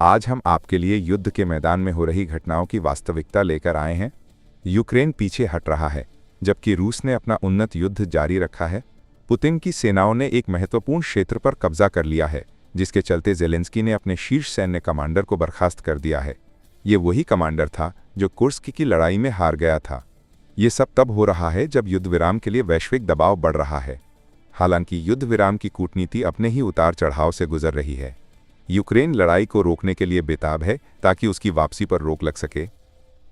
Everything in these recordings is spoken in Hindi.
आज हम आपके लिए युद्ध के मैदान में हो रही घटनाओं की वास्तविकता लेकर आए हैं। यूक्रेन पीछे हट रहा है, जबकि रूस ने अपना उन्नत युद्ध जारी रखा है। पुतिन की सेनाओं ने एक महत्वपूर्ण क्षेत्र पर कब्जा कर लिया है, जिसके चलते ज़ेलेंस्की ने अपने शीर्ष सैन्य कमांडर को बर्खास्त कर दिया है। ये वही कमांडर था जो कुर्स्क की लड़ाई में हार गया था। ये सब तब हो रहा है जब युद्ध विराम के लिए वैश्विक दबाव बढ़ रहा है। हालांकि युद्ध विराम की कूटनीति अपने ही उतार चढ़ाव से गुजर रही है। यूक्रेन लड़ाई को रोकने के लिए बेताब है ताकि उसकी वापसी पर रोक लग सके।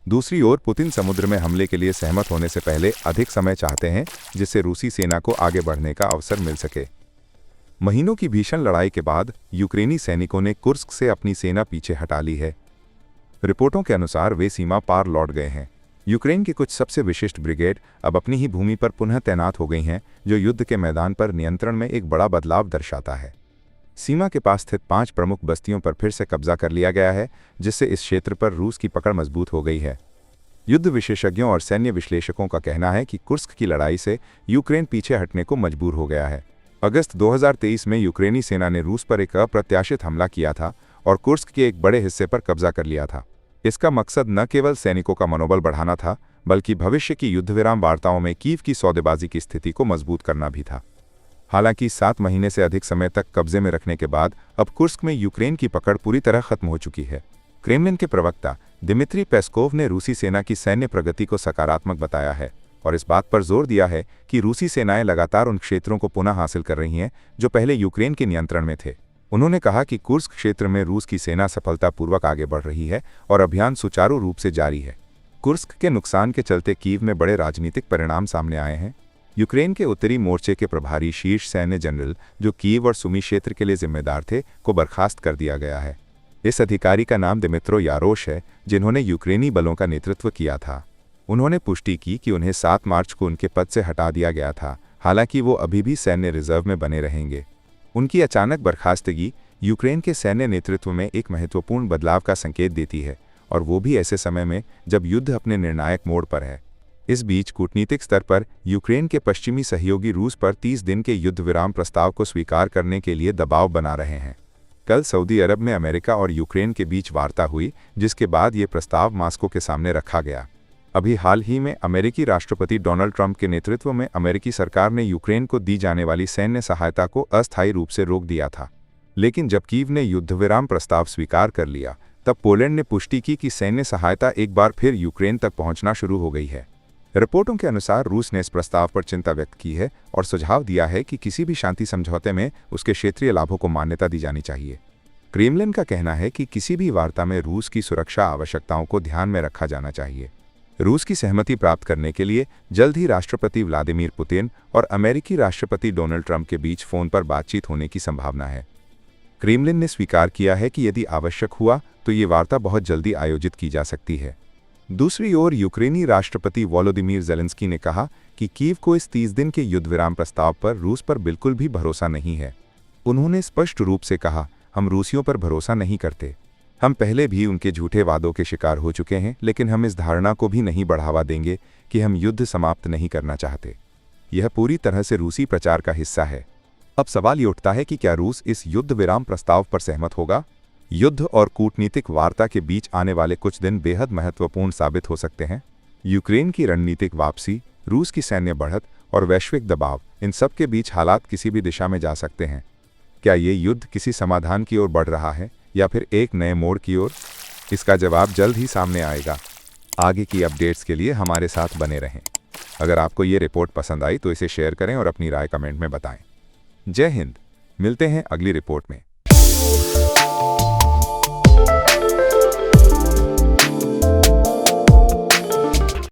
दूसरी ओर पुतिन समुद्र में हमले के लिए सहमत होने से पहले अधिक समय चाहते हैं, जिससे रूसी सेना को आगे बढ़ने का अवसर मिल सके। महीनों की भीषण लड़ाई के बाद यूक्रेनी सैनिकों ने कुर्स्क से अपनी सेना पीछे हटा ली है। रिपोर्टों के अनुसार वे सीमा पार लौट गए हैं। यूक्रेन की कुछ सबसे विशिष्ट ब्रिगेड अब अपनी ही भूमि पर पुनः तैनात हो गई हैं, जो युद्ध के मैदान पर नियंत्रण में एक बड़ा बदलाव दर्शाता है। सीमा के पास स्थित 5 प्रमुख बस्तियों पर फिर से कब्जा कर लिया गया है, जिससे इस क्षेत्र पर रूस की पकड़ मजबूत हो गई है। युद्ध विशेषज्ञों और सैन्य विश्लेषकों का कहना है कि कुर्स्क की लड़ाई से यूक्रेन पीछे हटने को मजबूर हो गया है। अगस्त 2023 में यूक्रेनी सेना ने रूस पर एक अप्रत्याशित हमला किया था और कुर्स्क के एक बड़े हिस्से पर कब्जा कर लिया था। इसका मकसद न केवल सैनिकों का मनोबल बढ़ाना था, बल्कि भविष्य की युद्धविराम वार्ताओं में कीव की सौदेबाजी की स्थिति को मजबूत करना भी था। हालांकि 7 महीने से अधिक समय तक कब्जे में रखने के बाद अब कुर्स्क में यूक्रेन की पकड़ पूरी तरह खत्म हो चुकी है। क्रेमलिन के प्रवक्ता दिमित्री पेस्कोव ने रूसी सेना की सैन्य प्रगति को सकारात्मक बताया है और इस बात पर जोर दिया है कि रूसी सेनाएं लगातार उन क्षेत्रों को पुनः हासिल कर रही हैं जो पहले यूक्रेन के नियंत्रण में थे। उन्होंने कहा कि कुर्स्क क्षेत्र में रूस की सेना सफलतापूर्वक आगे बढ़ रही है और अभियान सुचारू रूप से जारी है। कुर्स्क के नुकसान के चलते कीव में बड़े राजनीतिक परिणाम सामने आए हैं। यूक्रेन के उत्तरी मोर्चे के प्रभारी शीर्ष सैन्य जनरल, जो कीव और सुमी क्षेत्र के लिए जिम्मेदार थे, को बर्खास्त कर दिया गया है। इस अधिकारी का नाम दिमित्रो यारोश है, जिन्होंने यूक्रेनी बलों का नेतृत्व किया था। उन्होंने पुष्टि की कि उन्हें 7 मार्च को उनके पद से हटा दिया गया था, हालांकि वो अभी भी सैन्य रिजर्व में बने रहेंगे। उनकी अचानक बर्खास्तगी यूक्रेन के सैन्य नेतृत्व में एक महत्वपूर्ण बदलाव का संकेत देती है, और वो भी ऐसे समय में जब युद्ध अपने निर्णायक मोड़ पर है। इस बीच कूटनीतिक स्तर पर यूक्रेन के पश्चिमी सहयोगी रूस पर 30 दिन के युद्ध विराम प्रस्ताव को स्वीकार करने के लिए दबाव बना रहे हैं। कल सऊदी अरब में अमेरिका और यूक्रेन के बीच वार्ता हुई, जिसके बाद ये प्रस्ताव मॉस्को के सामने रखा गया। अभी हाल ही में अमेरिकी राष्ट्रपति डोनाल्ड ट्रंप के नेतृत्व में अमेरिकी सरकार ने यूक्रेन को दी जाने वाली सैन्य सहायता को अस्थायी रूप से रोक दिया था। लेकिन जब कीव ने युद्धविराम प्रस्ताव स्वीकार कर लिया, तब पोलैंड ने पुष्टि की कि सैन्य सहायता एक बार फिर यूक्रेन तक पहुंचना शुरू हो गई है। रिपोर्टों के अनुसार रूस ने इस प्रस्ताव पर चिंता व्यक्त की है और सुझाव दिया है कि किसी भी शांति समझौते में उसके क्षेत्रीय लाभों को मान्यता दी जानी चाहिए। क्रेमलिन का कहना है कि किसी भी वार्ता में रूस की सुरक्षा आवश्यकताओं को ध्यान में रखा जाना चाहिए। रूस की सहमति प्राप्त करने के लिए जल्द ही राष्ट्रपति व्लादिमीर पुतिन और अमेरिकी राष्ट्रपति डोनाल्ड ट्रंप के बीच फोन पर बातचीत होने की संभावना है। क्रेमलिन ने स्वीकार किया है कि यदि आवश्यक हुआ तो ये वार्ता बहुत जल्दी आयोजित की जा सकती है। दूसरी ओर यूक्रेनी राष्ट्रपति वोलोदिमीर ज़ेलेंस्की ने कहा कि कीव को इस 30 दिन के युद्ध विराम प्रस्ताव पर रूस पर बिल्कुल भी भरोसा नहीं है। उन्होंने स्पष्ट रूप से कहा, हम रूसियों पर भरोसा नहीं करते। हम पहले भी उनके झूठे वादों के शिकार हो चुके हैं, लेकिन हम इस धारणा को भी नहीं बढ़ावा देंगे कि हम युद्ध समाप्त नहीं करना चाहते। यह पूरी तरह से रूसी प्रचार का हिस्सा है। अब सवाल ये उठता है कि क्या रूस इस युद्ध विराम प्रस्ताव पर सहमत होगा? युद्ध और कूटनीतिक वार्ता के बीच आने वाले कुछ दिन बेहद महत्वपूर्ण साबित हो सकते हैं। यूक्रेन की रणनीतिक वापसी, रूस की सैन्य बढ़त और वैश्विक दबाव, इन सब के बीच हालात किसी भी दिशा में जा सकते हैं। क्या ये युद्ध किसी समाधान की ओर बढ़ रहा है या फिर एक नए मोड़ की ओर? इसका जवाब जल्द ही सामने आएगा। आगे की अपडेट्स के लिए हमारे साथ बने रहें। अगर आपको ये रिपोर्ट पसंद आई तो इसे शेयर करें और अपनी राय कमेंट में बताएं। जय हिंद। मिलते हैं अगली रिपोर्ट में।